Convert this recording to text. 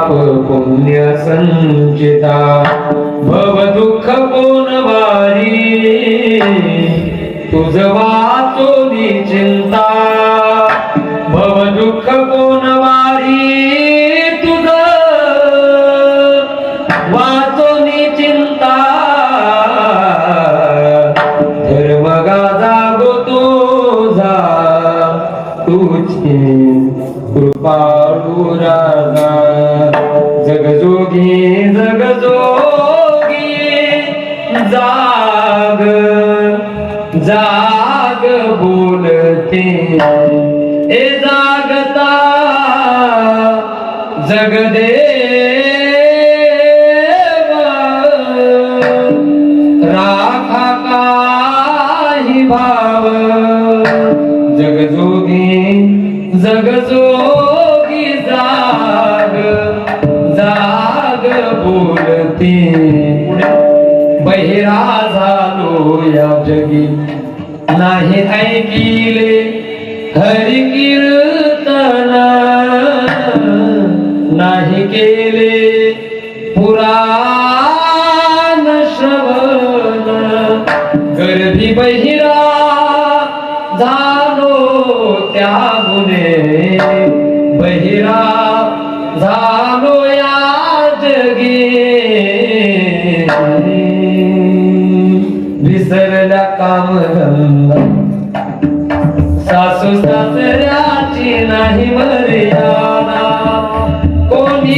पुण्य संचिता भव दुःख कोण वारी तुझ वाचोनी चिंता भव दुःख कोण वारी तुझ वाचोनी चिंता धर्म जागो तुझा तुझी कृपाळू राजा जगजोगी जाग जाग बोलते ए जागता जगदेव राखा काही भाव जगजोगी जाग जाग बोलते बहिरा झालो या जगी नाही ऐकिले हरि कीर्तन नाही केले पुराण श्रवण गर्भी बहिरा झालो त्या गुणे बहिरा झालो या जगी विसरल्या कामधंदा सासू सासऱ्याची नाही मर्यादा कोणी